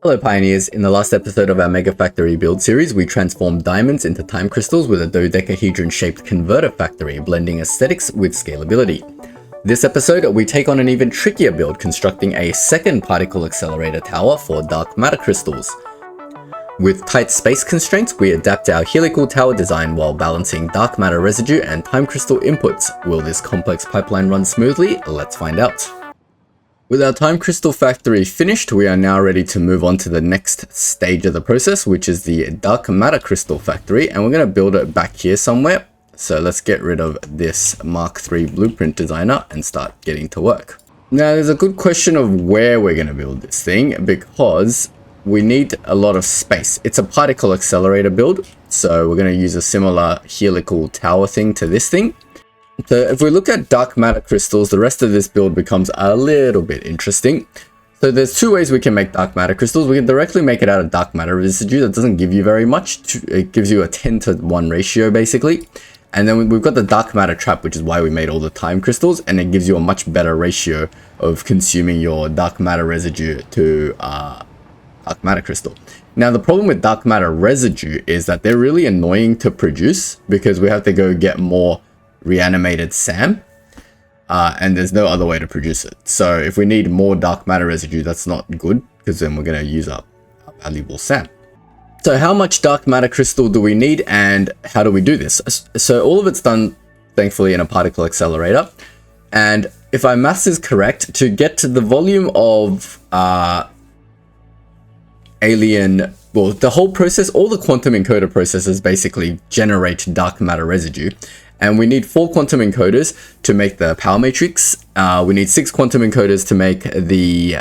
Hello Pioneers, in the last episode of our MEGAFACTORY build series, we transformed diamonds into time crystals with a dodecahedron-shaped converter factory, blending aesthetics with scalability. This episode, we take on an even trickier build, constructing a second particle accelerator tower for dark matter crystals. With tight space constraints, we adapt our helical tower design while balancing dark matter residue and time crystal inputs. Will this complex pipeline run smoothly? Let's find out. With our time crystal factory finished, we are now ready to move on to the next stage of the process, which is the dark matter crystal factory, and we're going to build it back here somewhere. So let's get rid of this Mark III blueprint designer and start getting to work. Now there's a good question of where we're going to build this thing, because we need a lot of space. It's a particle accelerator build, so we're going to use a similar helical tower thing to this thing. So if we look at dark matter crystals, the rest of this build becomes a little bit interesting. So there's two ways we can make dark matter crystals. We can directly make it out of dark matter residue. That doesn't give you very much. It gives you a 10:1 ratio basically. And then we've got the dark matter trap, which is why we made all the time crystals, and it gives you a much better ratio of consuming your dark matter residue to dark matter crystal. Now the problem with dark matter residue is that they're really annoying to produce because we have to go get more reanimated SAM, and there's no other way to produce it. So if we need more dark matter residue, that's not good, because then we're going to use up valuable SAM. So how much dark matter crystal do we need, and how do we do this? So all of it's done, thankfully, in a particle accelerator. And if my maths is correct, to get to the volume of well, the whole process, all the quantum encoder processes basically generate dark matter residue. And we need 4 quantum encoders to make the power matrix. We need 6 quantum encoders to make the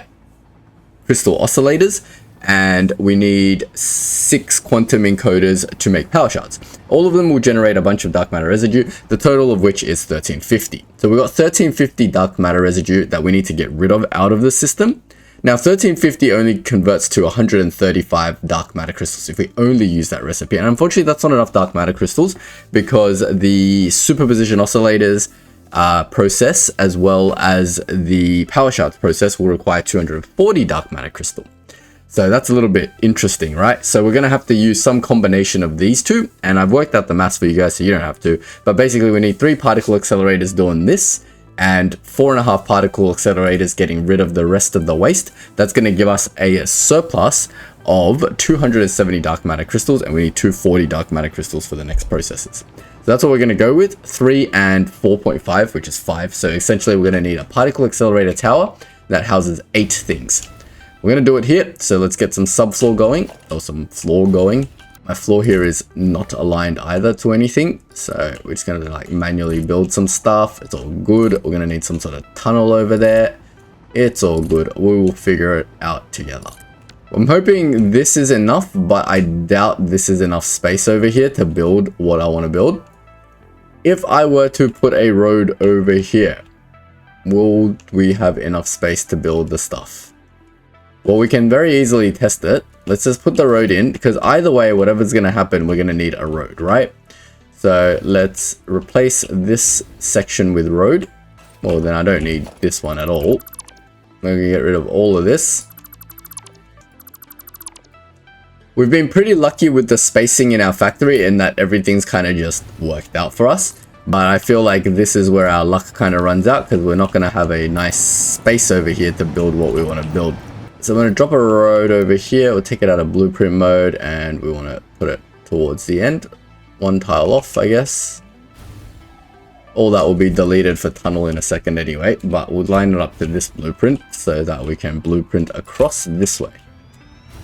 crystal oscillators. And we need 6 quantum encoders to make power shards. All of them will generate a bunch of dark matter residue, the total of which is 1350. So we've got 1350 dark matter residue that we need to get rid of out of the system. Now 1350 only converts to 135 dark matter crystals if we only use that recipe. And unfortunately that's not enough dark matter crystals, because the superposition oscillators process, as well as the power shards process, will require 240 dark matter crystal. So that's a little bit interesting, right? So we're going to have to use some combination of these two, and I've worked out the maths for you guys so you don't have to. But basically we need 3 particle accelerators doing this, and 4.5 particle accelerators getting rid of the rest of the waste. That's going to give us a surplus of 270 dark matter crystals, and we need 240 dark matter crystals for the next processes. So that's what we're going to go with, 3 and 4.5, which is 5. So essentially we're going to need a particle accelerator tower that houses 8 things. We're going to do it here, so let's get some subfloor going, or some floor going. My floor here is not aligned either to anything, so we're just going to like manually build some stuff. It's all good. We're going to need some sort of tunnel over there. It's all good. We will figure it out together. I'm hoping this is enough, but I doubt this is enough space over here to build what I want to build. If I were to put a road over here, will we have enough space to build the stuff? Well, we can very easily test it. Let's just put the road in, because either way, whatever's going to happen, we're going to need a road, right? So let's replace this section with road. Well, then I don't need this one at all. We're going to get rid of all of this. We've been pretty lucky with the spacing in our factory in that everything's kind of just worked out for us. But I feel like this is where our luck kind of runs out, because we're not going to have a nice space over here to build what we want to build. So I'm going to drop a road over here. We'll take it out of blueprint mode, and we want to put it towards the end. 1 tile off, I guess. All that will be deleted for tunnel in a second anyway, but we'll line it up to this blueprint so that we can blueprint across this way.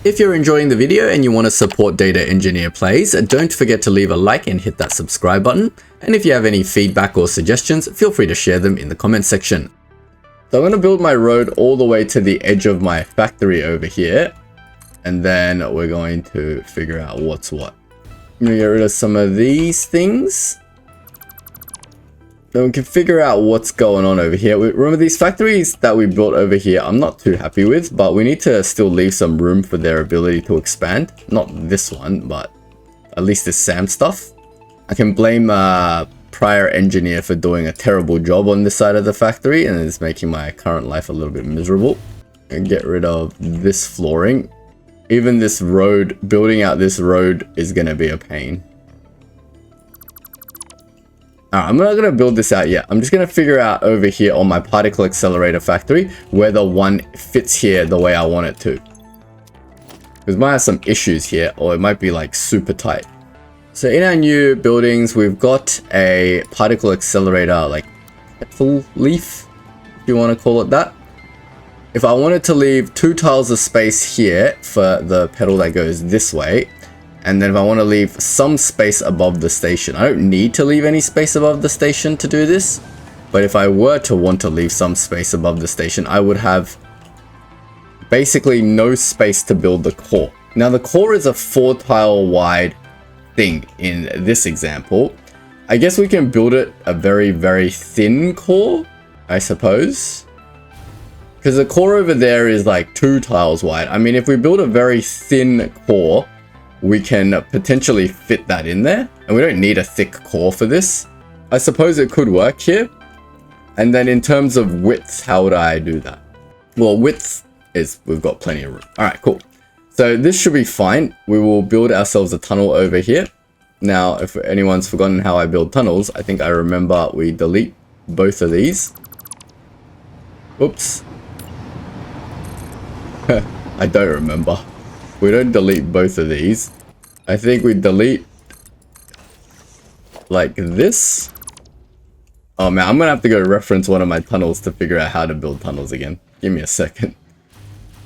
If you're enjoying the video and you want to support DataEngineerPlays, don't forget to leave a like and hit that subscribe button. And if you have any feedback or suggestions, feel free to share them in the comments section. So I'm going to build my road all the way to the edge of my factory over here. And then we're going to figure out what's what. I'm going to get rid of some of these things. Then we can figure out what's going on over here. Remember, these factories that we built over here, I'm not too happy with, but we need to still leave some room for their ability to expand. Not this one, but at least this SAM stuff. I can blame prior engineer for doing a terrible job on this side of the factory, and it's making my current life a little bit miserable. And get rid of this flooring. Even this road, building out this road is going to be a pain. Alright, I'm not going to build this out yet. I'm just going to figure out over here on my particle accelerator factory whether one fits here the way I want it to. Because it might have some issues here, or it might be like super tight. So in our new buildings, we've got a particle accelerator, like petal leaf, if you want to call it that. If I wanted to leave 2 tiles of space here for the pedal that goes this way, and then if I want to leave some space above the station, I don't need to leave any space above the station to do this. But if I were to want to leave some space above the station, I would have basically no space to build the core. Now the core is a 4 tile wide thing in this example. I guess we can build it a very, very thin core, I suppose. Because the core over there is like 2 tiles wide. I mean, if we build a very thin core, we can potentially fit that in there. And we don't need a thick core for this. I suppose it could work here. And then in terms of width, how would I do that? Well, width is, we've got plenty of room. All right, cool. So this should be fine. We will build ourselves a tunnel over here. Now, if anyone's forgotten how I build tunnels, I think I remember we delete both of these. Oops. I don't remember. We don't delete both of these. I think we delete like this. Oh man, I'm gonna have to go reference one of my tunnels to figure out how to build tunnels again. Give me a second.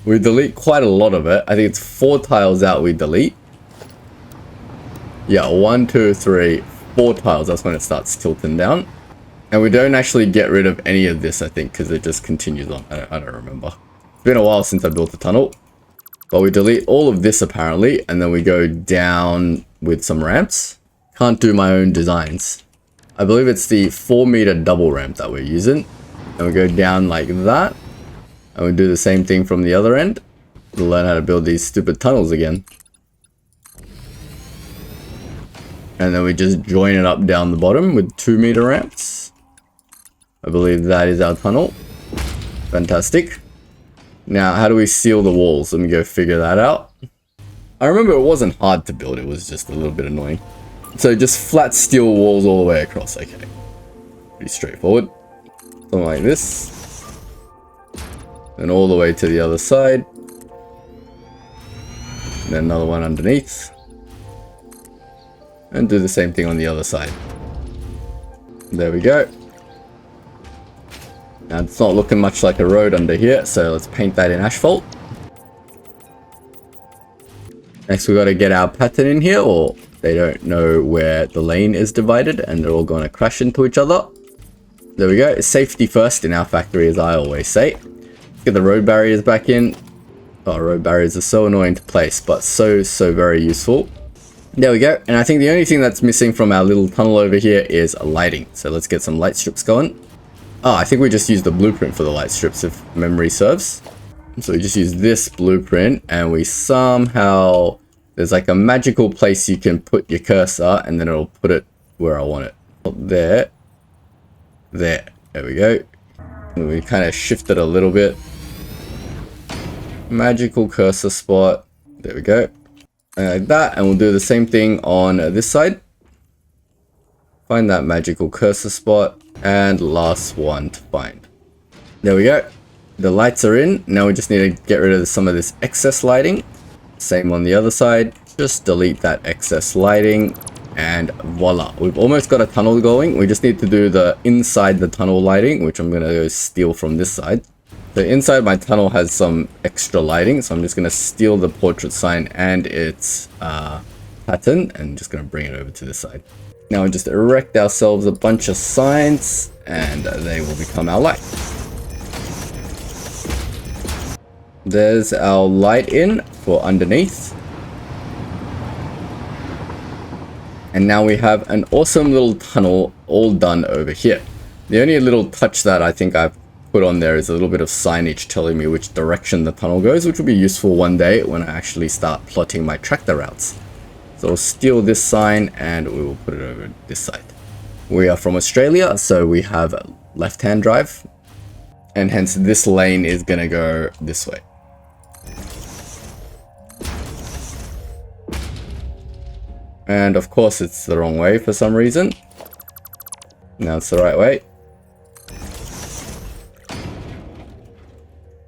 We delete quite a lot of it. I think it's 4 tiles out we delete. Yeah, 1, 2, 3, 4 tiles. That's when it starts tilting down. And we don't actually get rid of any of this, I think, because it just continues on. I don't remember. It's been a while since I built a tunnel. But we delete all of this apparently, and then we go down with some ramps. Can't do my own designs. I believe it's the 4-meter double ramp that we're using. And we go down like that. And we do the same thing from the other end. We'll learn how to build these stupid tunnels again. And then we just join it up down the bottom with 2-meter ramps. I believe that is our tunnel. Fantastic. Now, how do we seal the walls? Let me go figure that out. I remember it wasn't hard to build, it was just a little bit annoying. So just flat steel walls all the way across, okay. Pretty straightforward. Something like this. And all the way to the other side. And then another one underneath. And do the same thing on the other side. There we go. Now it's not looking much like a road under here, so let's paint that in asphalt. Next we got to get our pattern in here, or they don't know where the lane is divided and they're all going to crash into each other. There we go. Safety first in our factory, as I always say. Get the road barriers back in. Oh, road barriers are so annoying to place, but so very useful. There we go. And I think the only thing that's missing from our little tunnel over here is lighting. So let's get some light strips going. Oh, I think we just used the blueprint for the light strips, if memory serves. So we just use this blueprint, and we somehow... There's like a magical place you can put your cursor, and then it'll put it where I want it. There. There. There we go. And we kind of shift it a little bit. Magical cursor spot. There we go. And like that, and we'll do the same thing on this side. Find that magical cursor spot. And last one to find. There we go. The lights are in. Now we just need to get rid of some of this excess lighting. Same on the other side. Just delete that excess lighting. And voila. We've almost got a tunnel going. We just need to do the inside the tunnel lighting, which I'm going to go steal from this side. The inside my tunnel has some extra lighting. So I'm just going to steal the portrait sign and its pattern. And just going to bring it over to this side. Now we just erect ourselves a bunch of signs, and they will become our light. There's our light in for underneath. And now we have an awesome little tunnel all done over here. The only little touch that I think I've put on there is a little bit of signage telling me which direction the tunnel goes, which will be useful one day when I actually start plotting my tractor routes. So we'll steal this sign and we will put it over this side. We are from Australia, so we have a left-hand drive, and hence this lane is going to go this way. And of course it's the wrong way for some reason. Now it's the right way.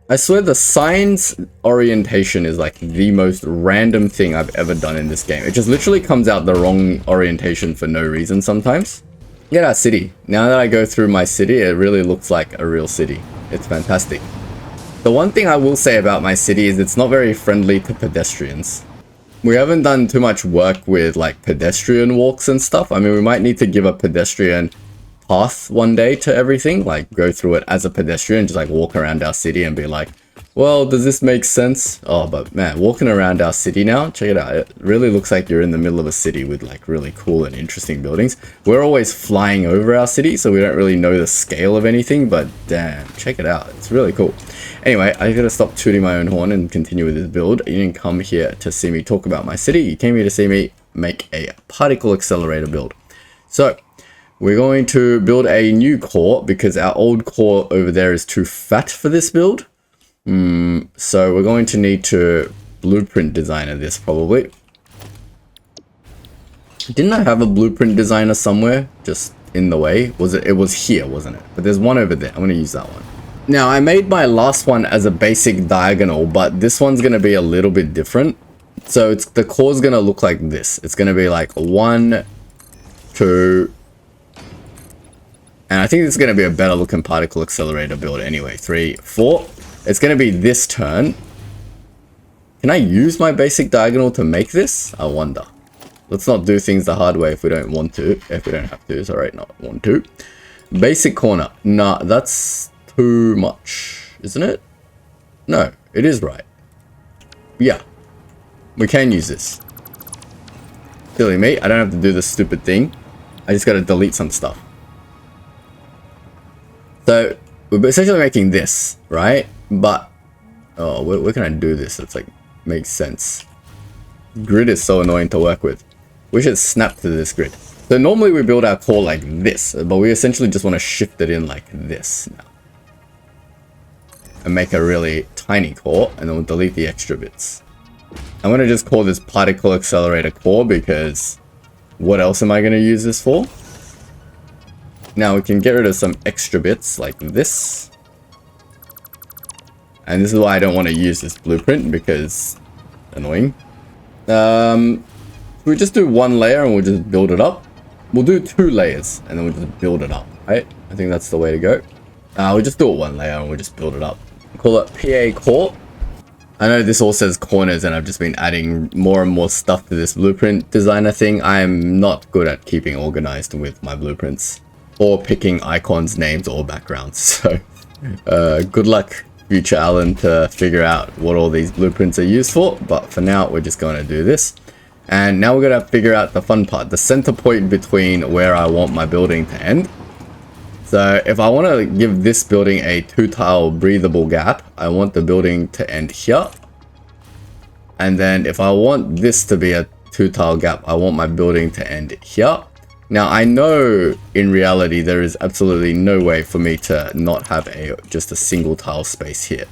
I swear the sign's orientation is like the most random thing I've ever done in this game. It just literally comes out the wrong orientation for no reason sometimes. Look at our city. Now that I go through my city, it really looks like a real city. It's fantastic. The one thing I will say about my city is it's not very friendly to pedestrians. We haven't done too much work with like pedestrian walks and stuff. I mean, we might need to give a pedestrian path one day to everything, like go through it as a pedestrian, just like walk around our city and be like, well, does this make sense? Oh, but man, walking around our city now, check it out. It really looks like you're in the middle of a city with like really cool and interesting buildings. We're always flying over our city, so we don't really know the scale of anything, but damn, check it out. It's really cool. Anyway, I gotta stop tooting my own horn and continue with this build. You didn't come here to see me talk about my city. You came here to see me make a particle accelerator build. So we're going to build a new core because our old core over there is too fat for this build. So we're going to need to blueprint designer this probably. Didn't I have a blueprint designer somewhere just in the way? It was here, wasn't it? But there's one over there. I'm going to use that one. Now I made my last one as a basic diagonal, but this one's going to be a little bit different. So the core is going to look like this. It's going to be like 1, 2, and I think this is going to be a better looking particle accelerator build anyway. 3, 4. It's going to be this turn. Can I use my basic diagonal to make this? I wonder. Let's not do things the hard way if we don't want to. If we don't have to. Sorry, not want to. Basic corner. Nah, that's too much, isn't it? No, it is right. Yeah. We can use this. Silly me. I don't have to do this stupid thing. I just got to delete some stuff. So we're essentially making this, right? But oh, where can I do this? That's like makes sense. Grid is so annoying to work with. We should snap to this grid. So normally we build our core like this, but we essentially just want to shift it in like this now. And make a really tiny core, and then we'll delete the extra bits. I'm going to just call this particle accelerator core because what else am I going to use this for? Now we can get rid of some extra bits like this. And this is why I don't want to use this blueprint because annoying. We just do one layer and we'll just build it up. We'll do 2 layers and then we'll just build it up, right? I think that's the way to go. We'll just do it 1 layer and we'll just build it up. Call it PA core. I know this all says corners and I've just been adding more and more stuff to this blueprint designer thing. I am not good at keeping organized with my blueprints or picking icons, names, or backgrounds. So good luck, future Alan, to figure out what all these blueprints are used for. But for now, we're just going to do this. And now we're going to figure out the fun part, the center point between where I want my building to end. So if I want to give this building a 2-tile breathable gap, I want the building to end here. And then if I want this to be a 2-tile gap, I want my building to end here. Now I know in reality there is absolutely no way for me to not have just a single tile space here.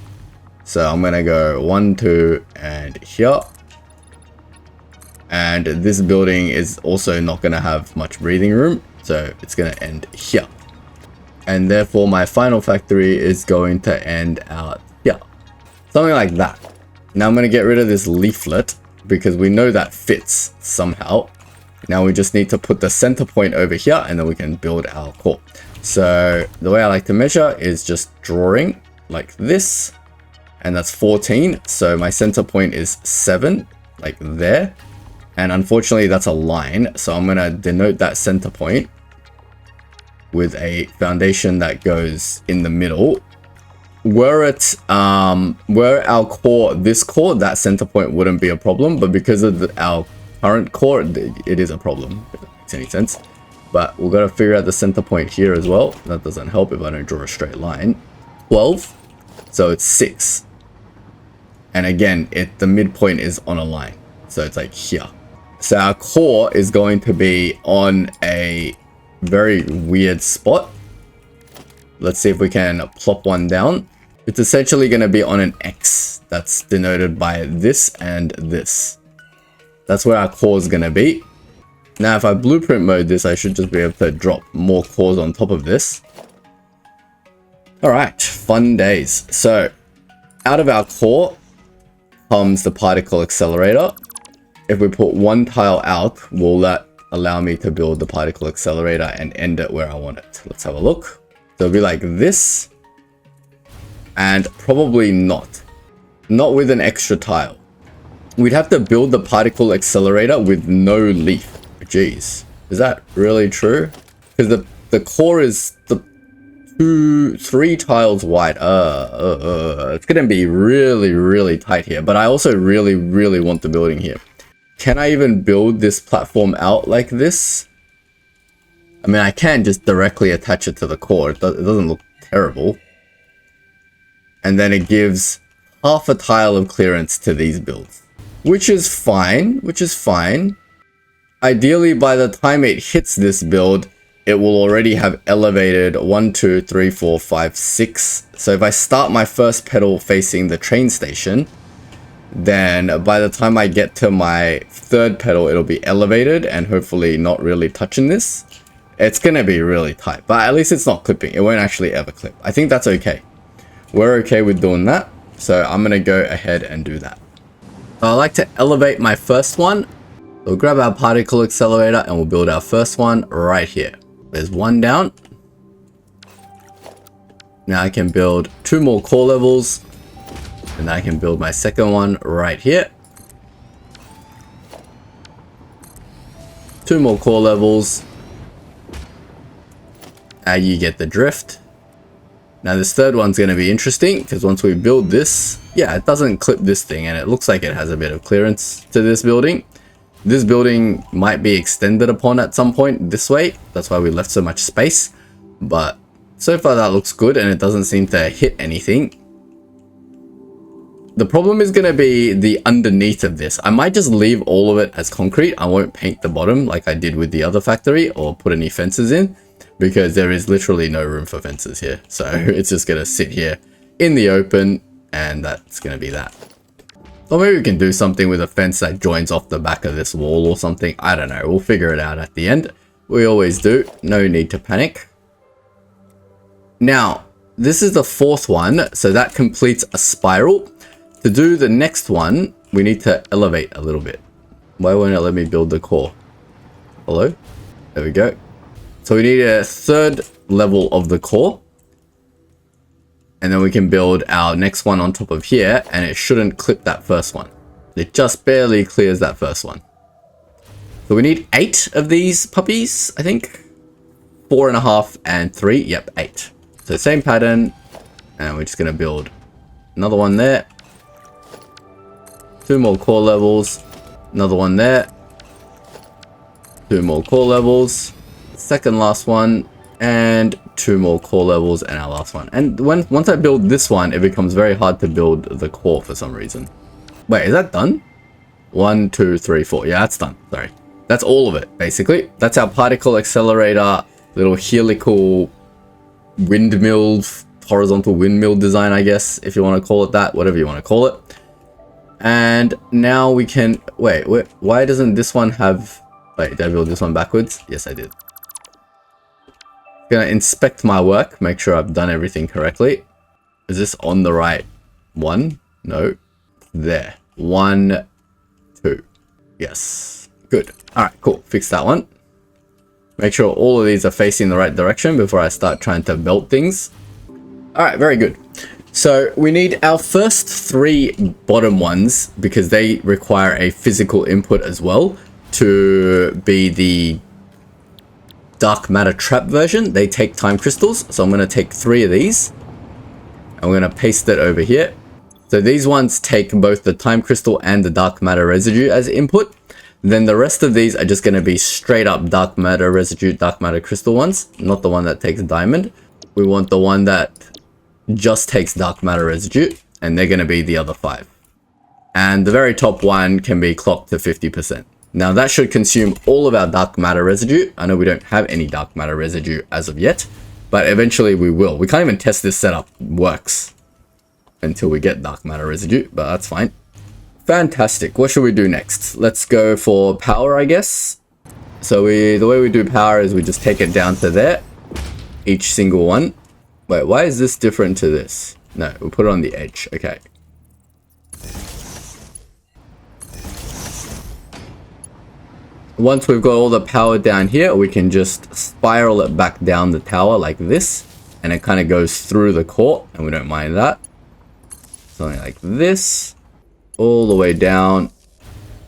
So I'm going to go 1, 2, and here. And this building is also not going to have much breathing room, so it's going to end here. And therefore my final factory is going to end out here. Something like that. Now I'm going to get rid of this leaflet because we know that fits somehow. Now we just need to put the center point over here and then we can build our core. So the way I like to measure is just drawing like this, and that's 14. So my center point is 7, like there. And unfortunately that's a line. So I'm going to denote that center point with a foundation that goes in the middle. Were it, were our core, this core, that center point wouldn't be a problem, but because of our current core, it is a problem, if it makes any sense. But we've got to figure out the center point here as well. That doesn't help if I don't draw a straight line. 12, so it's 6. And again, the midpoint is on a line, so it's like here. So our core is going to be on a very weird spot. Let's see if we can plop one down. It's essentially going to be on an X that's denoted by this and this. That's where our core is going to be. Now, if I blueprint mode this, I should just be able to drop more cores on top of this. Alright, fun days. So, out of our core comes the particle accelerator. If we put one tile out, will that allow me to build the particle accelerator and end it where I want it? Let's have a look. So it'll be like this. And probably not. Not with an extra tile. We'd have to build the particle accelerator with no leaf. Jeez. Is that really true? Because the core is the 3 tiles wide. It's gonna be really, really tight here. But I also really, really want the building here. Can I even build this platform out like this? I mean, I can just directly attach it to the core. It doesn't look terrible. And then it gives half a tile of clearance to these builds. Which is fine. Ideally, by the time it hits this build, it will already have elevated 1, 2, 3, 4, 5, 6. So if I start my first pedal facing the train station, then by the time I get to my third pedal, it'll be elevated and hopefully not really touching this. It's gonna be really tight, but at least it's not clipping. It won't actually ever clip. I think that's okay. We're okay with doing that. So I'm gonna go ahead and do that. I like to elevate my first one. We'll grab our particle accelerator and we'll build our first one right here. There's one down. Now I can build 2 more core levels. And I can build my second one right here. 2 more core levels. You get the drift. Now this third one's going to be interesting because once we build this, yeah, it doesn't clip this thing and it looks like it has a bit of clearance to this building. This building might be extended upon at some point this way. That's why we left so much space. But so far that looks good and it doesn't seem to hit anything. The problem is going to be the underneath of this. I might just leave all of it as concrete. I won't paint the bottom like I did with the other factory or put any fences in because there is literally no room for fences here. So it's just going to sit here in the open and that's going to be that. Or maybe we can do something with a fence that joins off the back of this wall or something. I don't know. We'll figure it out at the end. We always do. No need to panic. Now, this is the 4th one. So that completes a spiral. To do the next one, we need to elevate a little bit. Why won't it let me build the core? Hello? There we go. So we need a 3rd level of the core. And then we can build our next one on top of here. And it shouldn't clip that first one. It just barely clears that first one. So we need 8 of these puppies, I think. 4.5 and 3. Yep, 8. So same pattern. And we're just going to build another one there. 2 more core levels, another one there, 2 more core levels, second last one, and 2 more core levels, and our last one. And once I build this one, it becomes very hard to build the core for some reason. Wait, is that done? 1, 2, 3, 4. Yeah, that's done. Sorry. That's all of it, basically. That's our particle accelerator, little helical windmill, horizontal windmill design, I guess, if you want to call it that, whatever you want to call it. And now we can, wait, why doesn't this one have, wait, did I build this one backwards? Yes, I did. Gonna inspect my work, make sure I've done everything correctly. Is this on the right one? No. There. 1, 2. Yes. Good. All right, cool. Fix that one. Make sure all of these are facing the right direction before I start trying to belt things. All right, very good. So we need our first 3 bottom ones because they require a physical input as well to be the dark matter trap version. They take time crystals. So I'm going to take 3 of these. I'm going to paste it over here. So these ones take both the time crystal and the dark matter residue as input. Then the rest of these are just going to be straight up dark matter residue, dark matter crystal ones, not the one that takes diamond. We want the one that just takes dark matter residue, and they're going to be the other 5. And the very top one can be clocked to 50%. Now that should consume all of our dark matter residue. I know we don't have any dark matter residue as of yet, but eventually we will. We can't even test this setup works until we get dark matter residue, but that's fine. Fantastic. What should we do next? Let's go for power, I guess. So the way we do power is we just take it down to there, each single one. Wait, why is this different to this? No, we'll put it on the edge. Okay. Once we've got all the power down here, we can just spiral it back down the tower like this, and it kind of goes through the core, and we don't mind that. Something like this, all the way down,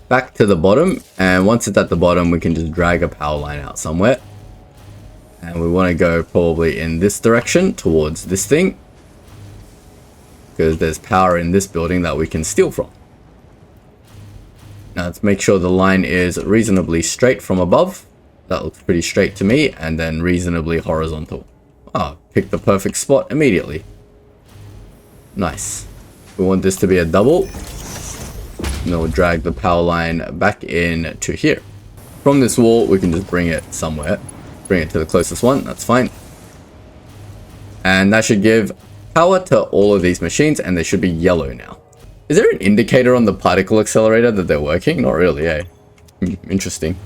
back to the bottom, and once it's at the bottom, we can just drag a power line out somewhere. And we want to go probably in this direction, towards this thing, because there's power in this building that we can steal from. Now let's make sure the line is reasonably straight from above. That looks pretty straight to me, and then reasonably horizontal. Ah, pick the perfect spot immediately. Nice. We want this to be a double. And then we'll drag the power line back in to here. From this wall, we can just bring it somewhere. Bring it to the closest one, that's fine. And that should give power to all of these machines, and they should be yellow now. Is there an indicator on the particle accelerator that they're working? Not really, eh? Interesting.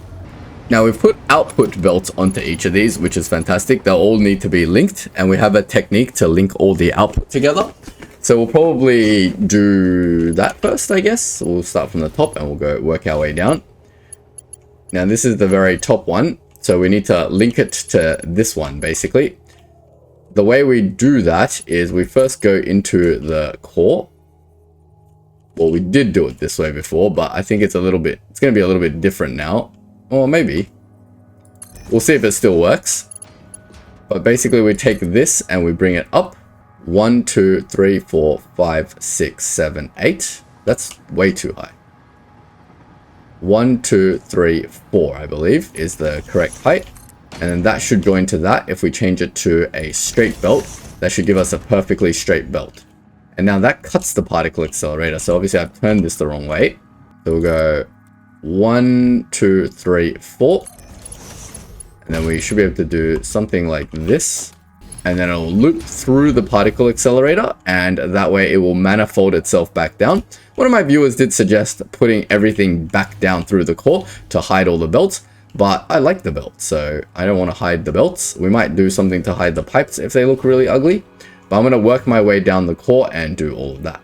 Now we've put output belts onto each of these, which is fantastic. They'll all need to be linked, and we have a technique to link all the output together. So we'll probably do that first, I guess. We'll start from the top and we'll go work our way down. Now this is the very top one. So we need to link it to this one, basically. The way we do that is we first go into the core. Well, we did do it this way before, but I think it's going to be a little bit different now. Or maybe. We'll see if it still works. But basically we take this and we bring it up. 1, 2, 3, 4, 5, 6, 7, 8. That's way too high. 1, 2, 3, 4, I believe, is the correct height. And then that should go into that. If we change it to a straight belt, that should give us a perfectly straight belt. And now that cuts the particle accelerator. So obviously I've turned this the wrong way. So we'll go 1, 2, 3, 4. And then we should be able to do something like this. And then it'll loop through the particle accelerator, and that way it will manifold itself back down. One of my viewers did suggest putting everything back down through the core to hide all the belts, but I like the belts, so I don't want to hide the belts. We might do something to hide the pipes if they look really ugly, but I'm going to work my way down the core and do all of that.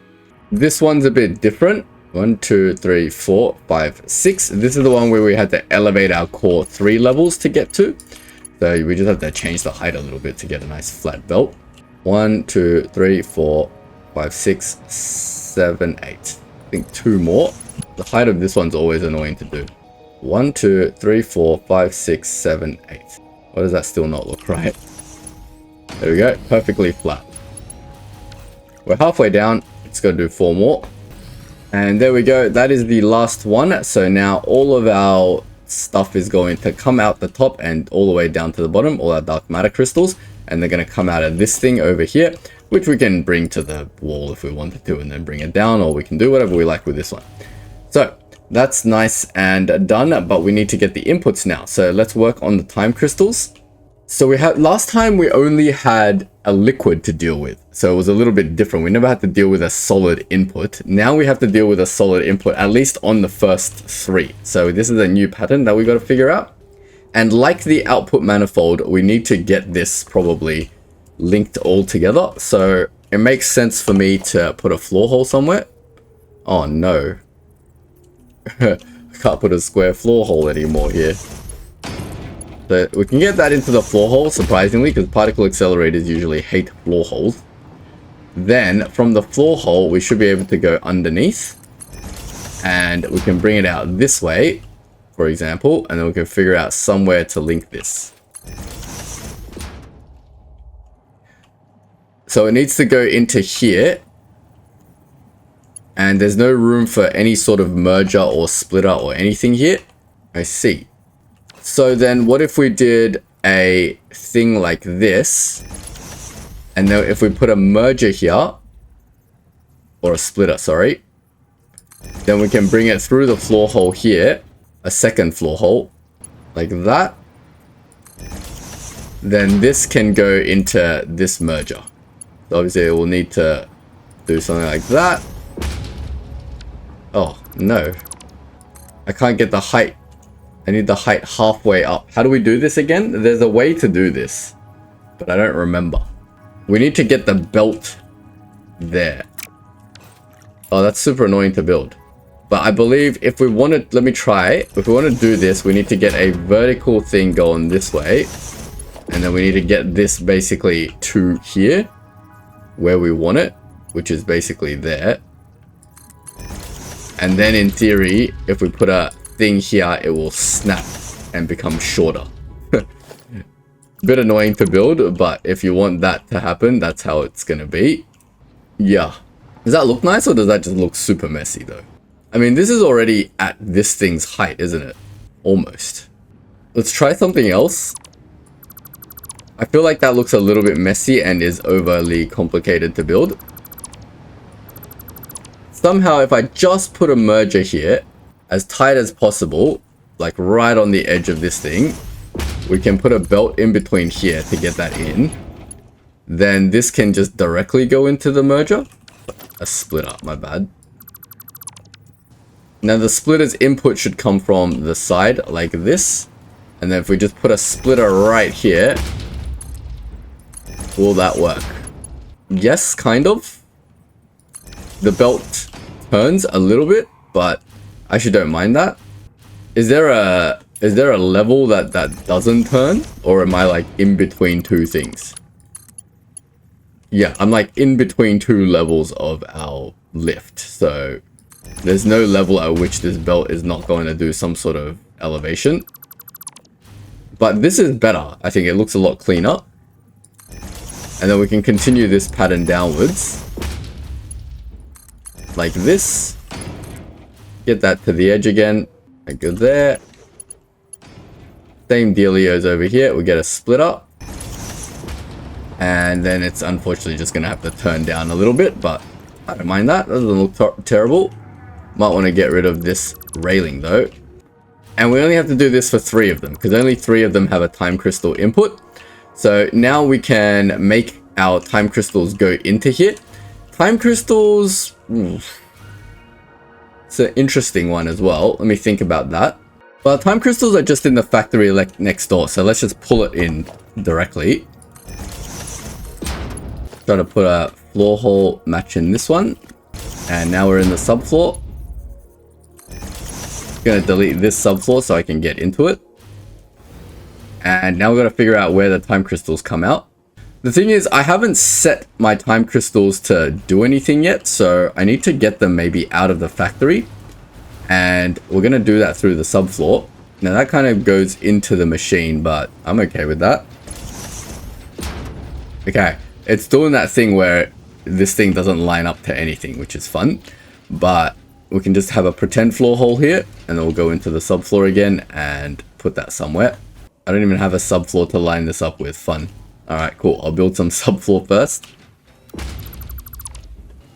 This one's a bit different. 1, 2, 3, 4, 5, 6. This is the one where we had to elevate our core 3 levels to get to. So we just have to change the height a little bit to get a nice flat belt. 1, 2, 3, 4, 5, 6, 7, 8. I think 2 more. The height of this one's always annoying to do. 1, 2, 3, 4, 5, 6, 7, 8. Why does that still not look right? There we go. Perfectly flat. We're halfway down. Let's go do 4 more. And there we go. That is the last one. So now all of our stuff is going to come out the top and all the way down to the bottom, all our dark matter crystals, and they're going to come out of this thing over here, which we can bring to the wall if we wanted to, and then bring it down, or we can do whatever we like with this one. So that's nice and done, but we need to get the inputs now. So let's work on the time crystals. So last time we only had a liquid to deal with, so it was a little bit different. We never had to deal with a solid input. Now we have to deal with a solid input, at least on the first 3. So this is a new pattern that we got to figure out. And like the output manifold, we need to get this probably linked all together. So it makes sense for me to put a floor hole somewhere. Oh no. I can't put a square floor hole anymore here. So we can get that into the floor hole, surprisingly, because particle accelerators usually hate floor holes. Then from the floor hole, we should be able to go underneath, and we can bring it out this way, for example, and then we can figure out somewhere to link this. So it needs to go into here, and there's no room for any sort of merger or splitter or anything here. I see. So then what if we did a thing like this, and then if we put a merger here, or a splitter, sorry, then we can bring it through the floor hole here, a second floor hole, like that. Then this can go into this merger. So obviously we'll need to do something like that. Oh, no. I can't get the height I need the height halfway up. How do we do this again? There's a way to do this, but I don't remember. We need to get the belt there. Oh, that's super annoying to build. But I believe if we want to, let me try. If we want to do this, we need to get a vertical thing going this way. And then we need to get this basically to here, where we want it, which is basically there. And then in theory, if we put a thing here, it will snap and become shorter. Bit annoying to build, but if you want that to happen, that's how it's gonna be. Yeah. Does that look nice, or does that just look super messy though? I mean, this is already at this thing's height, isn't it? Almost. Let's try something else. I feel like that looks a little bit messy and is overly complicated to build. Somehow, if I just put a merger here, as tight as possible, like right on the edge of this thing, we can put a belt in between here to get that in. Then this can just directly go into the merger. A splitter, my bad. Now the splitter's input should come from the side like this. And then if we just put a splitter right here, will that work? Yes, kind of. The belt turns a little bit, but I actually don't mind that. Is there a level that doesn't turn, or am I like in between two things? Yeah, I'm like in between two levels of our lift, so there's no level at which this belt is not going to do some sort of elevation. But this is better. I think it looks a lot cleaner. And then we can continue this pattern downwards. Like this. Get that to the edge again. And go there. Same dealios over here. We get a splitter. And then it's unfortunately just going to have to turn down a little bit. But I don't mind that. Doesn't look terrible. Might want to get rid of this railing though. And we only have to do this for 3 of them, because only 3 of them have a time crystal input. So now we can make our time crystals go into here. Time crystals... It's an interesting one as well. Let me think about that. Well, time crystals are just in the factory next door, so let's just pull it in directly. Try to put a floor hole match in this one. And now we're in the subfloor. Gonna delete this subfloor so I can get into it. And now we've got to figure out where the time crystals come out. The thing is, I haven't set my time crystals to do anything yet, so I need to get them maybe out of the factory. And we're going to do that through the subfloor. Now that kind of goes into the machine, but I'm okay with that. Okay, it's doing that thing where this thing doesn't line up to anything, which is fun. But we can just have a pretend floor hole here, and then we'll go into the subfloor again and put that somewhere. I don't even have a subfloor to line this up with. Fun. Alright, cool. I'll build some subfloor first.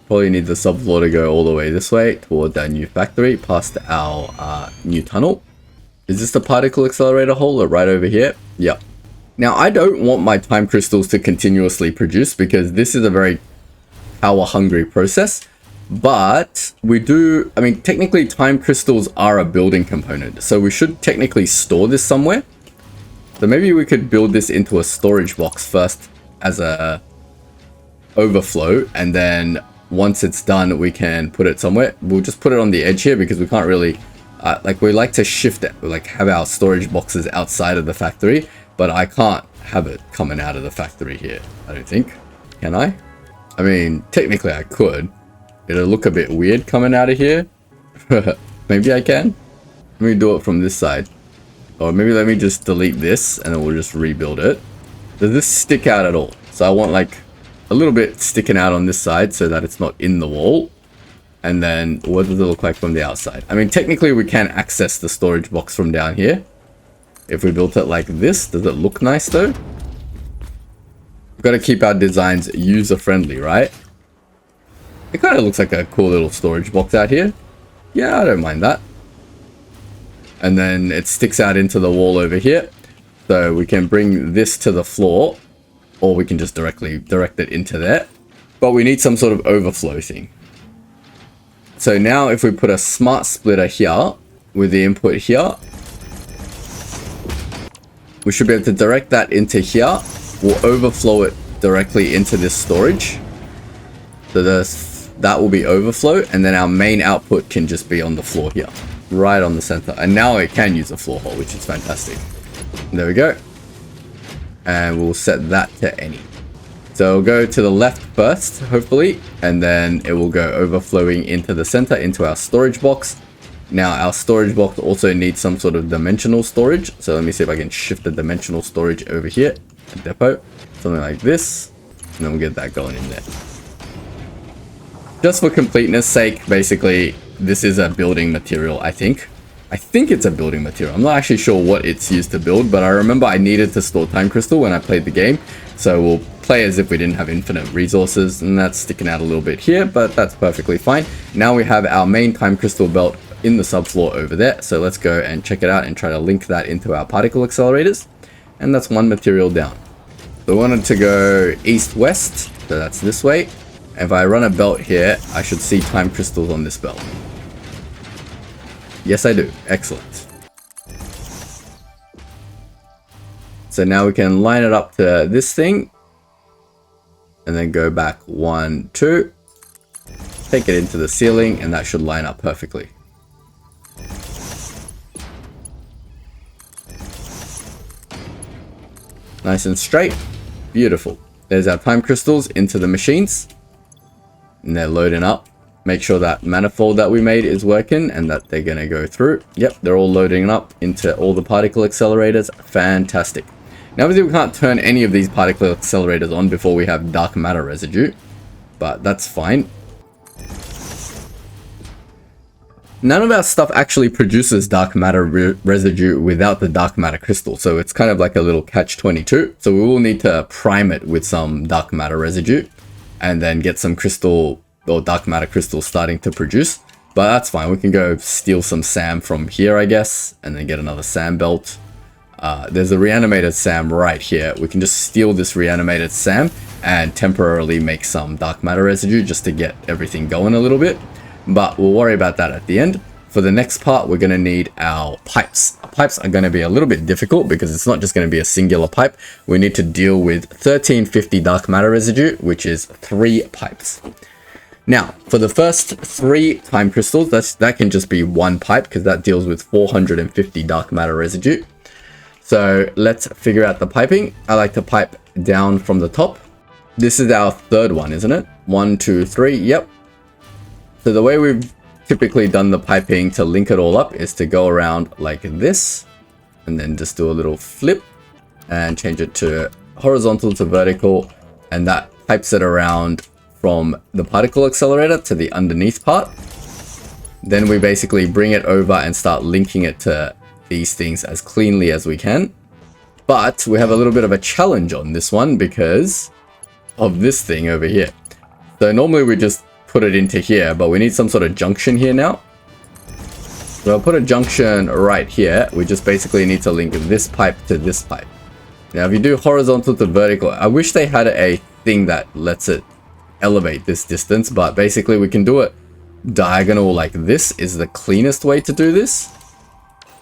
Probably need the subfloor to go all the way this way towards our new factory, past our new tunnel. Is this the particle accelerator hole or right over here? Yep. Now, I don't want my time crystals to continuously produce because this is a very power-hungry process. But we do, I mean, technically time crystals are a building component, so we should technically store this somewhere. So maybe we could build this into a storage box first as a overflow, and then once it's done, we can put it somewhere. We'll just put it on the edge here because we can't really, like we like to shift it, like have our storage boxes outside of the factory, but I can't have it coming out of the factory here, I don't think. Can I? I mean, technically I could. It'll look a bit weird coming out of here. Maybe I can. Let me do it from this side. Or maybe let me just delete this and then we'll just rebuild it. Does this stick out at all? So I want like a little bit sticking out on this side so that it's not in the wall. And then what does it look like from the outside? I mean, technically we can access the storage box from down here. If we built it like this, does it look nice though? We've got to keep our designs user-friendly, right? It kind of looks like a cool little storage box out here. Yeah, I don't mind that. And then it sticks out into the wall over here. So we can bring this to the floor, or we can just directly direct it into there. But we need some sort of overflow thing. So now if we put a smart splitter here with the input here, We should be able to direct that into here. We'll overflow it directly into this storage. So that will be overflow, and then our main output can just be on the floor here, right on the center. And now it can use a floor hole, which is fantastic. There we go. And we'll set that to any. So we'll go to the left first, hopefully, and then it will go overflowing into the center, into our storage box. Now our storage box also needs some sort of dimensional storage. So let me see if I can shift the dimensional storage over here, depot, something like this, and then we'll get that going in there. Just for completeness sake, basically, this is a building material, I think. I think it's a building material. I'm not actually sure what it's used to build, but I remember I needed to store time crystal when I played the game. So we'll play as if we didn't have infinite resources, and that's sticking out a little bit here, but that's perfectly fine. Now we have our main time crystal belt in the subfloor over there. So let's go and check it out and try to link that into our particle accelerators. And that's one material down. So we wanted to go east-west, so that's this way. If I run a belt here, I should see time crystals on this belt. Yes, I do. Excellent. So now we can line it up to this thing. And then go back 1, 2. Take it into the ceiling, and that should line up perfectly. Nice and straight. Beautiful. There's our time crystals into the machines. And they're loading up. Make sure that manifold that we made is working and that they're going to go through. Yep, they're all loading up into all the particle accelerators. Fantastic. Now obviously we can't turn any of these particle accelerators on before we have dark matter residue, but that's fine. None of our stuff actually produces dark matter residue without the dark matter crystal, so it's kind of like a little catch-22. So we will need to prime it with some dark matter residue and then get some crystal or dark matter crystal starting to produce. But that's fine. We can go steal some SAM from here, I guess, and then get another SAM belt. There's a reanimated SAM right here. We can just steal this reanimated SAM and temporarily make some dark matter residue just to get everything going a little bit. But we'll worry about that at the end. For the next part, we're going to need our pipes. Our pipes are going to be a little bit difficult because it's not just going to be a singular pipe. We need to deal with 1350 dark matter residue, which is 3 pipes. Now, for the first 3 time crystals, that can just be 1 pipe because that deals with 450 dark matter residue. So let's figure out the piping. I like to pipe down from the top. This is our 3rd one, isn't it? 1, 2, 3. Yep. So the way we've typically done the piping to link it all up is to go around like this and then just do a little flip and change it to horizontal to vertical, and that pipes it around from the particle accelerator to the underneath part. Then we basically bring it over and start linking it to these things as cleanly as we can. But we have a little bit of a challenge on this one because of this thing over here. So normally we just put it into here, but we need some sort of junction here now. So I'll put a junction right here. We just basically need to link this pipe to this pipe. Now if you do horizontal to vertical, I wish they had a thing that lets it elevate this distance, but basically we can do it diagonal like this is the cleanest way to do this.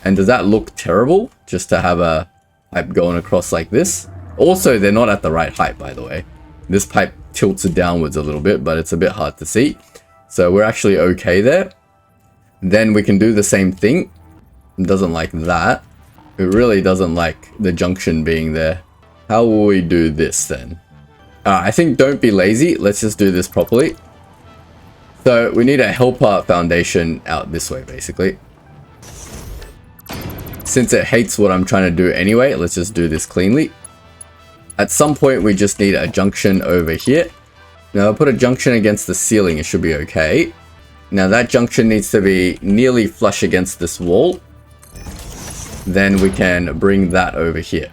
And does that look terrible just to have a pipe going across like this? Also, they're not at the right height, by the way. This pipe tilts it downwards a little bit, but it's a bit hard to see. So we're actually okay there. Then we can do the same thing. It doesn't like that. It really doesn't like the junction being there. How will we do this then? I think don't be lazy. Let's just do this properly. So we need a helper foundation out this way, basically. Since it hates what I'm trying to do anyway, let's just do this cleanly. At some point, we just need a junction over here. Now, I'll put a junction against the ceiling. It should be okay. Now, that junction needs to be nearly flush against this wall. Then we can bring that over here.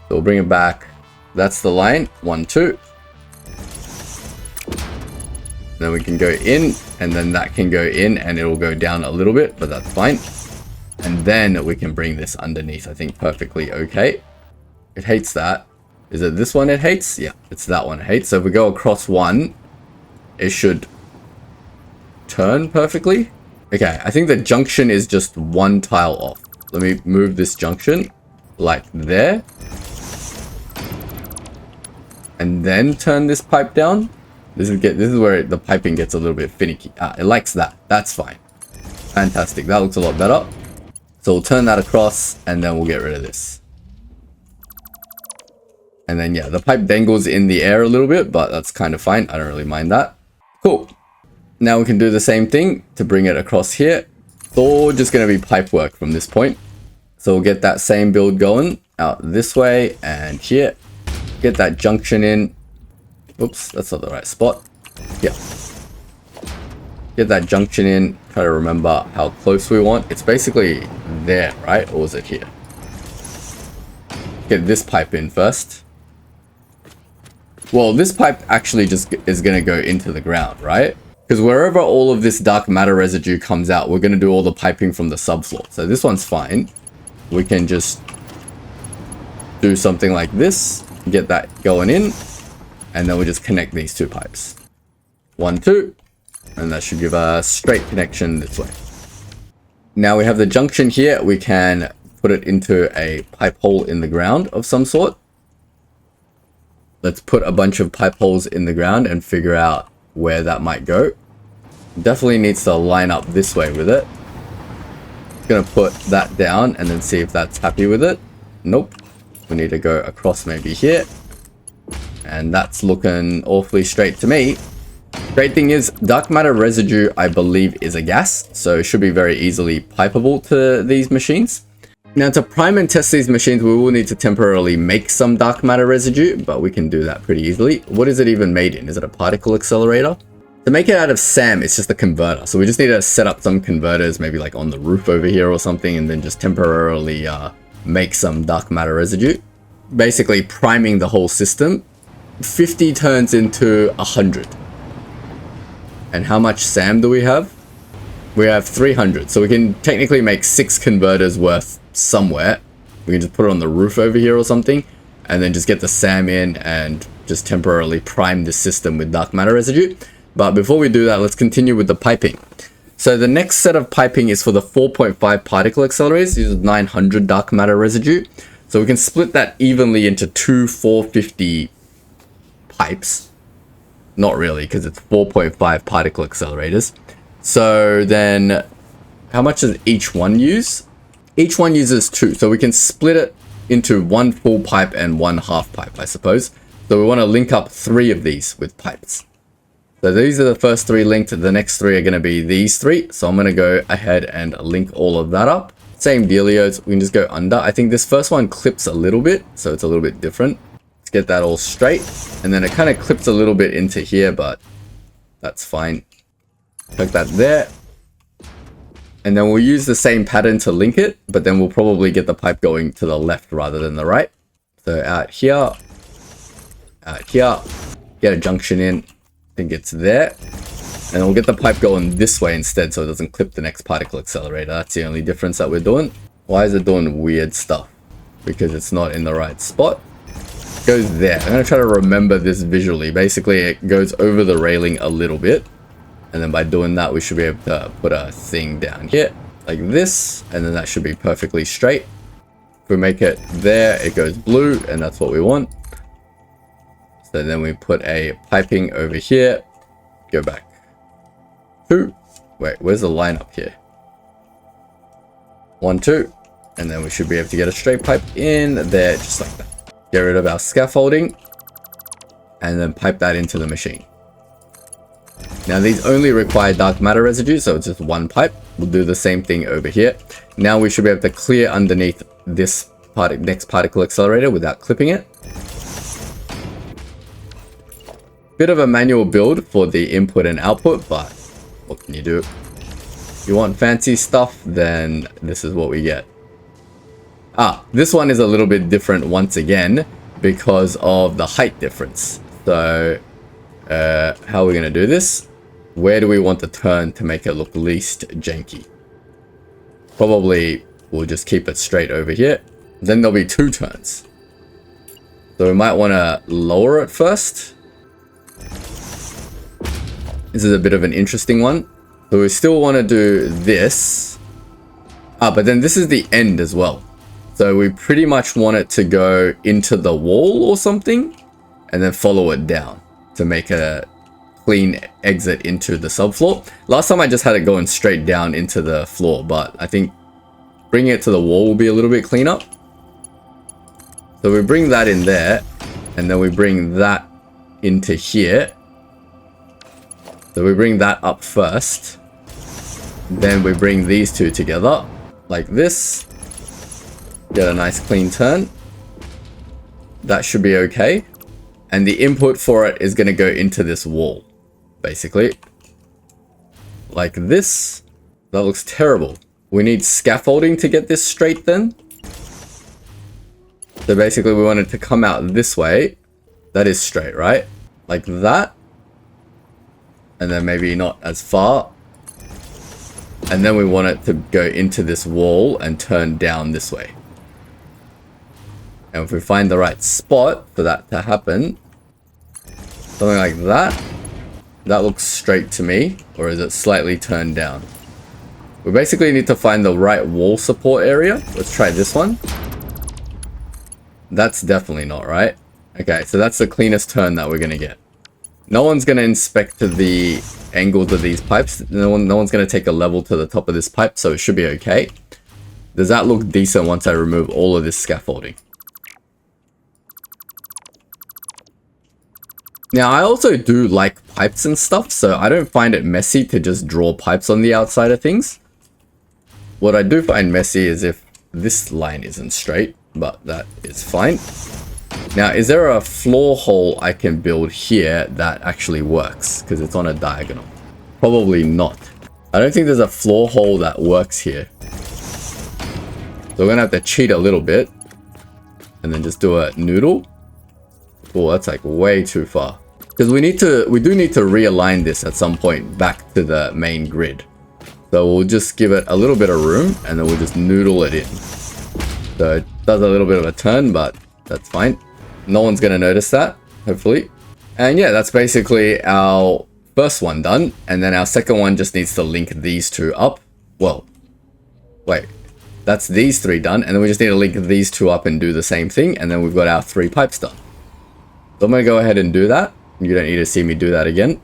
So we'll bring it back. That's the line. 1, 2. Then we can go in, and then that can go in, and it will go down a little bit, but that's fine. And then we can bring this underneath, I think, perfectly okay. It hates that. Is it this one it hates? Yeah, it's that one it hates. So if we go across one, it should turn perfectly. Okay, I think the junction is just 1 tile off. Let me move this junction like there. and then turn this pipe down. This is where the piping gets a little bit finicky. It likes that. That's fine. Fantastic. That looks a lot better. So we'll turn that across and then we'll get rid of this. And then yeah, the pipe dangles in the air a little bit, but that's kind of fine. I don't really mind that. Cool. Now we can do the same thing to bring it across here. It's all just going to be pipe work from this point. So we'll get that same build going out this way and here. Get that junction in. Oops, that's not the right spot. Yeah. Get that junction in. Try to remember how close we want. It's basically there, right? Or is it here? Get this pipe in first. Well, this pipe actually just is going to go into the ground, right? Because wherever all of this dark matter residue comes out, we're going to do all the piping from the subfloor. So this one's fine. We can just do something like this. Get that going in. And then we just connect these two pipes. 1, 2. And that should give a straight connection this way. Now we have the junction here. We can put it into a pipe hole in the ground of some sort. Let's put a bunch of pipe holes in the ground and figure out where that might go. Definitely needs to line up this way with it. Gonna put that down and then see if that's happy with it. Nope. We need to go across maybe here. And that's looking awfully straight to me. Great thing is, dark matter residue, I believe, is a gas, so it should be very easily pipeable to these machines. Now, to prime and test these machines, we will need to temporarily make some dark matter residue, but we can do that pretty easily. What is it even made in? Is it a particle accelerator? To make it out of SAM, it's just a converter, so we just need to set up some converters, maybe like on the roof over here or something, and then just temporarily make some dark matter residue. Basically, priming the whole system. 50 turns into 100. And how much SAM do we have? We have 300. So we can technically make 6 converters worth somewhere. We can just put it on the roof over here or something. And then just get the SAM in and just temporarily prime the system with dark matter residue. But before we do that, let's continue with the piping. So the next set of piping is for the 4.5 particle accelerators. This is 900 dark matter residue. So we can split that evenly into 2 450 pipes. Not really, because it's 4.5 particle accelerators. So then, how much does each one use? Each one uses 2, so we can split it into 1 full pipe and 1 half pipe, I suppose. So we want to link up 3 of these with pipes. So these are the first 3 linked. The next 3 are going to be these 3. So I'm going to go ahead and link all of that up. Same dealios, we can just go under. I think this first one clips a little bit, so it's a little bit different. Get that all straight, and then it kind of clips a little bit into here, but that's fine. Like that there, and then we'll use the same pattern to link it, but then we'll probably get the pipe going to the left rather than the right. So out here, get a junction in. I think it's there, and we'll get the pipe going this way instead, so it doesn't clip the next particle accelerator. That's the only difference that we're doing. Why is it doing weird stuff? Because it's not in the right spot. Goes there. I'm going to try to remember this visually. Basically, it goes over the railing a little bit. And then by doing that, we should be able to put a thing down here like this. And then that should be perfectly straight. If we make it there, it goes blue. And that's what we want. So then we put a piping over here. Go back. 2. Wait, where's the line up here? 1, 2. And then we should be able to get a straight pipe in there, just like that. Get rid of our scaffolding and then pipe that into the machine. Now these only require dark matter residue, so it's just 1 pipe. We'll do the same thing over here. Now we should be able to clear underneath this next particle accelerator without clipping it. Bit of a manual build for the input and output, but what can you do? If you want fancy stuff, then this is what we get. This one is a little bit different once again because of the height difference. So how are we going to do this? Where do we want to turn to make it look least janky? Probably we'll just keep it straight over here. Then there'll be 2 turns. So we might want to lower it first. This is a bit of an interesting one. So we still want to do this. But then this is the end as well. So we pretty much want it to go into the wall or something. and then follow it down to make a clean exit into the subfloor. Last time I just had it going straight down into the floor, but I think bringing it to the wall will be a little bit cleaner. So we bring that in there, and then we bring that into here. So we bring that up first. Then we bring these two together like this. Get a nice clean turn. That should be okay. And the input for it is going to go into this wall, basically. Like this. That looks terrible. We need scaffolding to get this straight then. So basically we want it to come out this way. That is straight, right? Like that. And then maybe not as far. And then we want it to go into this wall and turn down this way. And if we find the right spot for that to happen, something like that, that looks straight to me. Or is it slightly turned down? We basically need to find the right wall support area. Let's try this one. That's definitely not right. Okay, so that's the cleanest turn that we're going to get. No one's going to inspect the angles of these pipes. No one's going to take a level to the top of this pipe, so it should be okay. Does that look decent once I remove all of this scaffolding? Now, I also do like pipes and stuff, so I don't find it messy to just draw pipes on the outside of things. What I do find messy is if this line isn't straight, but that is fine. Now, is there a floor hole I can build here that actually works? Because it's on a diagonal. Probably not. I don't think there's a floor hole that works here. So we're going to have to cheat a little bit. And then just do a noodle. Oh, that's like way too far. Because we do need to realign this at some point back to the main grid. So we'll just give it a little bit of room and then we'll just noodle it in. So it does a little bit of a turn, but that's fine. No one's going to notice that, hopefully. And yeah, that's basically our first one done. And then our second one just needs to link these two up. Well, wait, that's these three done. And then we just need to link these two up and do the same thing. And then we've got our 3 pipes done. So I'm going to go ahead and do that. You don't need to see me do that again.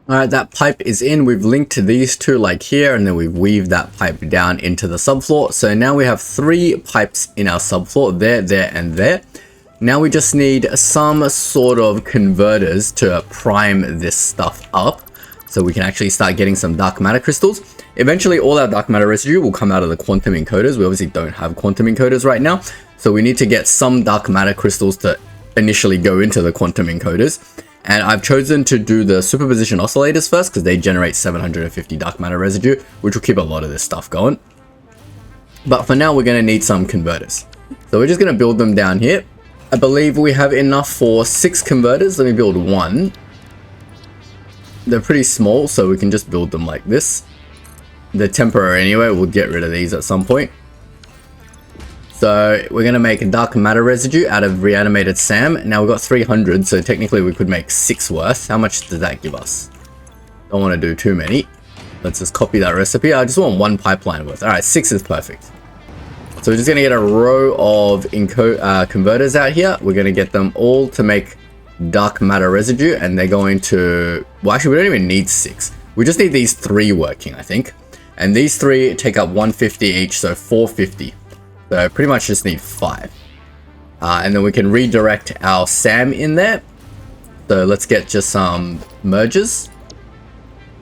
Alright, that pipe is in. We've linked these two like here, and then we've weaved that pipe down into the subfloor. So now we have 3 pipes in our subfloor, there, there, and there. Now we just need some sort of converters to prime this stuff up so we can actually start getting some dark matter crystals. Eventually, all our dark matter residue will come out of the quantum encoders. We obviously don't have quantum encoders right now, so we need to get some dark matter crystals to initially go into the quantum encoders. And I've chosen to do the superposition oscillators first because they generate 750 dark matter residue, which will keep a lot of this stuff going. But for now, we're going to need some converters. So we're just going to build them down here. I believe we have enough for 6 converters. Let me build 1. They're pretty small, so we can just build them like this. They're temporary anyway. We'll get rid of these at some point. So we're going to make a dark matter residue out of reanimated SAM. Now we've got 300, so technically we could make 6 worth. How much does that give us? Don't want to do too many. Let's just copy that recipe. I just want 1 pipeline worth. All right, 6 is perfect. So we're just going to get a row of converters out here. We're going to get them all to make dark matter residue, and they're going to... Well, actually, we don't even need 6. We just need these 3 working, I think. And these 3 take up 150 each, so 450. So pretty much just need 5. And then we can redirect our SAM in there. So let's get just some mergers.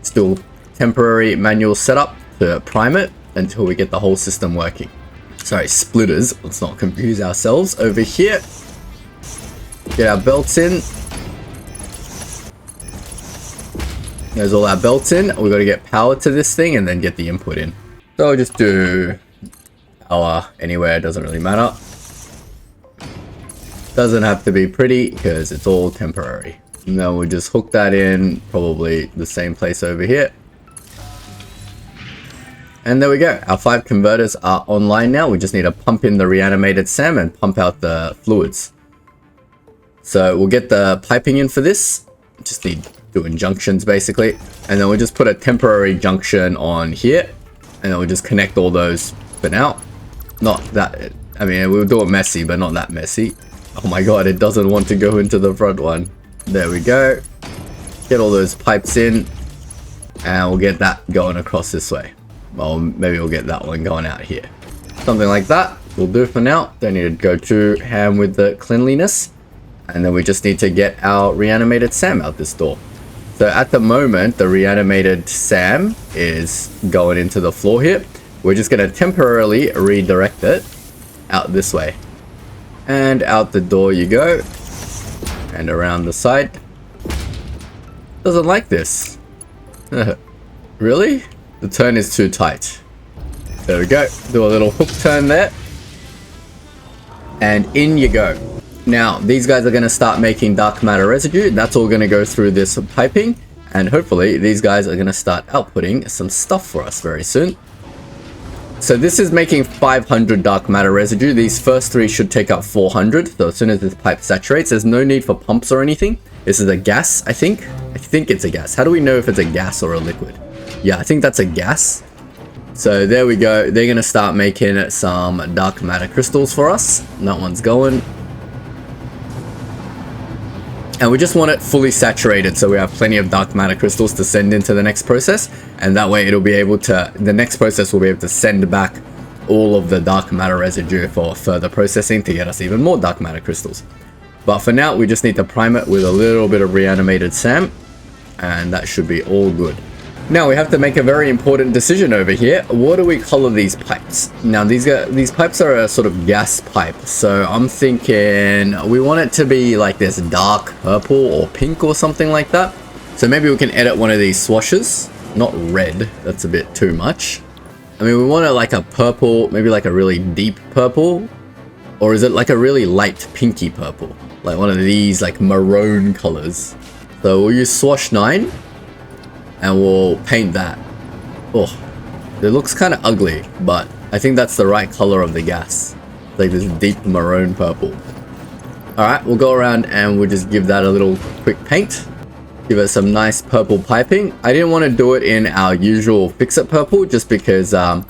Still temporary manual setup to prime it until we get the whole system working. Sorry, splitters. Let's not confuse ourselves. Over here, get our belts in. There's all our belts in. We've got to get power to this thing and then get the input in. So I'll just do power anywhere, it doesn't really matter. Doesn't have to be pretty because it's all temporary. And then we'll just hook that in, probably the same place over here. And there we go. Our 5 converters are online now. We just need to pump in the reanimated SAM and pump out the fluids. So we'll get the piping in for this. Just need doing junctions basically. And then we'll just put a temporary junction on here. And then we'll just connect all those for now. Not that, I mean, we'll do it messy, but not that messy. Oh my god, it doesn't want to go into the front one. There we go. Get all those pipes in. And we'll get that going across this way. Well, maybe we'll get that one going out here. Something like that will do for now. Don't need to go too ham with the cleanliness. And then we just need to get our reanimated SAM out this door. So at the moment, the reanimated SAM is going into the floor here. We're just going to temporarily redirect it out this way. And out the door you go. And around the side. Doesn't like this. Really? The turn is too tight. There we go. Do a little hook turn there. And in you go. Now, these guys are going to start making dark matter residue. That's all going to go through this piping. And hopefully, these guys are going to start outputting some stuff for us very soon. So this is making 500 dark matter residue. These first three should take up 400. So as soon as this pipe saturates, there's no need for pumps or anything. This is a gas, I think. I think it's a gas. How do we know if it's a gas or a liquid? Yeah, I think that's a gas. So there we go. They're going to start making some dark matter crystals for us. That one's going. And we just want it fully saturated so we have plenty of dark matter crystals to send into the next process. And that way it'll be able to, the next process will be able to send back all of the dark matter residue for further processing to get us even more dark matter crystals. But for now, we just need to prime it with a little bit of reanimated SAM. And that should be all good. Now we have to make a very important decision over here. What do we color these pipes? Now these pipes are a sort of gas pipe. So I'm thinking we want it to be like this dark purple or pink or something like that. So maybe we can edit one of these swashes. Not red, that's a bit too much. I mean, we want it like a purple, maybe like a really deep purple. Or is it like a really light pinky purple? Like one of these like maroon colors. So we'll use swash 9. And we'll paint that. Oh, it looks kind of ugly, but I think that's the right color of the gas. Like this deep maroon purple. Alright, we'll go around and we'll just give that a little quick paint. Give it some nice purple piping. I didn't want to do it in our usual fix-it purple just because I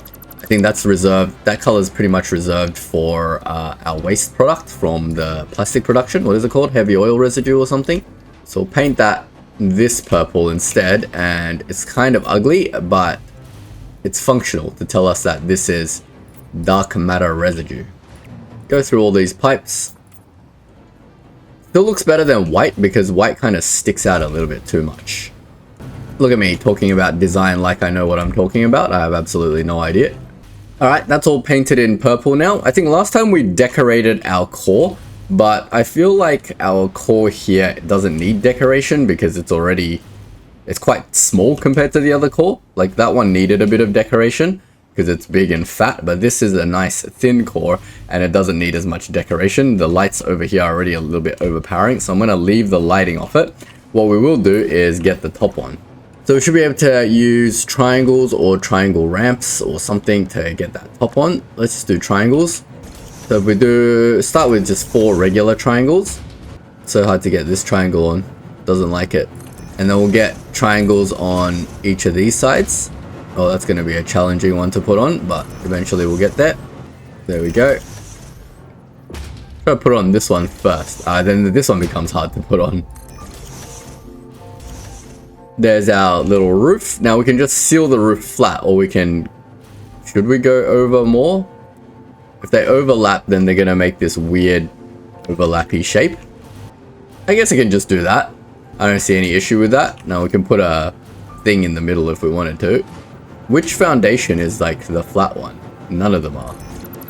think that's reserved. That color is pretty much reserved for our waste product from the plastic production. What is it called? Heavy oil residue or something. So we'll paint that this purple instead, and it's kind of ugly, but it's functional to tell us that this is dark matter residue. Go through all these pipes. Still looks better than white because white kind of sticks out a little bit too much. Look at me talking about design like I know what I'm talking about. I have absolutely no idea. Alright, that's all painted in purple now. I think last time we decorated our core, but I feel like our core here doesn't need decoration because it's quite small compared to the other core. Like that one needed a bit of decoration because it's big and fat, but this is a nice thin core and it doesn't need as much decoration. The lights over here are already a little bit overpowering, so I'm going to leave the lighting off it. What we will do is get the top one. So we should be able to use triangles or triangle ramps or something to get that top one. Let's just do triangles. So if we start with just 4 regular triangles. So hard to get this triangle on. Doesn't like it. And then we'll get triangles on each of these sides. Oh, that's going to be a challenging one to put on, but eventually we'll get there. There we go. Try to put on this one first. Then this one becomes hard to put on. There's our little roof. Now we can just seal the roof flat, or we can... Should we go over more? If they overlap, then they're going to make this weird overlappy shape. I guess I can just do that. I don't see any issue with that. Now we can put a thing in the middle if we wanted to. Which foundation is like the flat one? None of them are.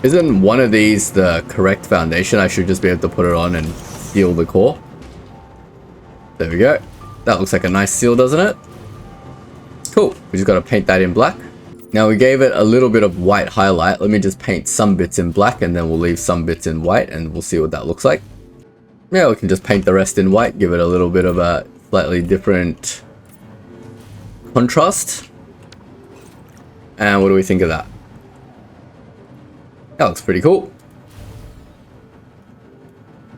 Isn't one of these the correct foundation? I should just be able to put it on and seal the core. There we go. That looks like a nice seal, doesn't it? Cool. We just got to paint that in black. Now we gave it a little bit of white highlight. Let me just paint some bits in black and then we'll leave some bits in white and we'll see what that looks like. Yeah, we can just paint the rest in white, give it a little bit of a slightly different contrast. And what do we think of that? That looks pretty cool.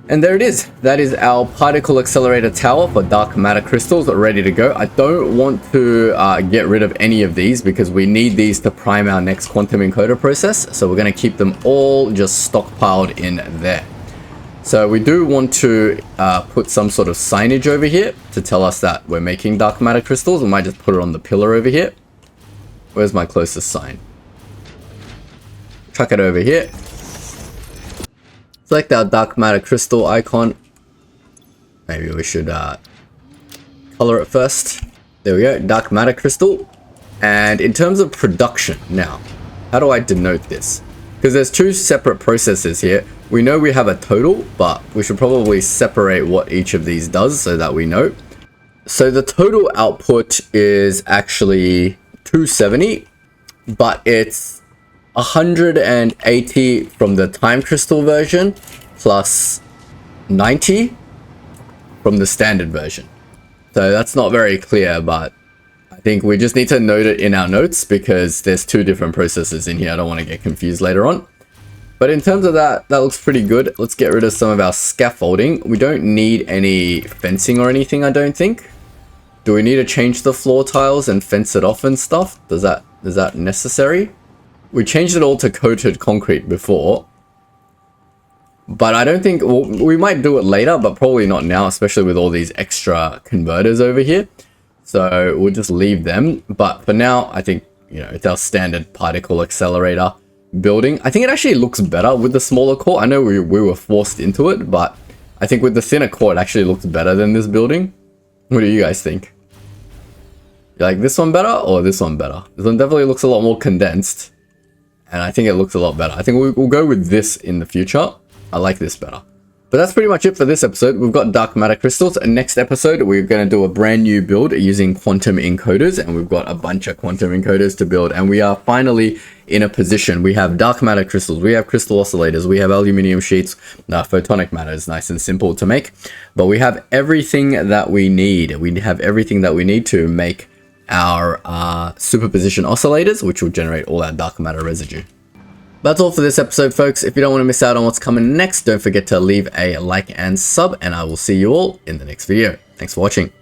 And there it is. That is our particle accelerator tower for dark matter crystals ready to go. I don't want to get rid of any of these because we need these to prime our next quantum encoder process. So we're going to keep them all just stockpiled in there. So we do want to put some sort of signage over here to tell us that we're making dark matter crystals. We might just put it on the pillar over here. Where's my closest sign? Chuck it over here. Select our dark matter crystal icon. Maybe we should color it first. There we go, dark matter crystal. And in terms of production, now, how do I denote this? Because there's two separate processes here. We know we have a total, but we should probably separate what each of these does so that we know. So the total output is actually 270, but it's 180 from the time crystal version plus 90 from the standard version. So that's not very clear, but I think we just need to note it in our notes because there's two different processes in here. I don't want to get confused later on. But in terms of that, that looks pretty good. Let's get rid of some of our scaffolding. We don't need any fencing or anything, I don't think. Do we need to change the floor tiles and fence it off and stuff? Is that necessary? We changed it all to coated concrete before. But I don't think, well, we might do it later, but probably not now, especially with all these extra converters over here. So we'll just leave them. But for now, I think, you know, it's our standard particle accelerator building. I think it actually looks better with the smaller core. I know we were forced into it, but I think with the thinner core, it actually looks better than this building. What do you guys think? You like this one better or this one better? This one definitely looks a lot more condensed. And I think it looks a lot better. I think we'll go with this in the future. I like this better. But that's pretty much it for this episode. We've got dark matter crystals. Next episode, we're going to do a brand new build using quantum encoders. And we've got a bunch of quantum encoders to build. And we are finally in a position. We have dark matter crystals. We have crystal oscillators. We have aluminum sheets. Photonic matter is nice and simple to make. But we have everything that we need. We have everything that we need to make our superposition oscillators, which will generate all our dark matter residue. That's all for this episode, folks. If you don't want to miss out on what's coming next, don't forget to leave a like and sub, and I will see you all in the next video. Thanks for watching.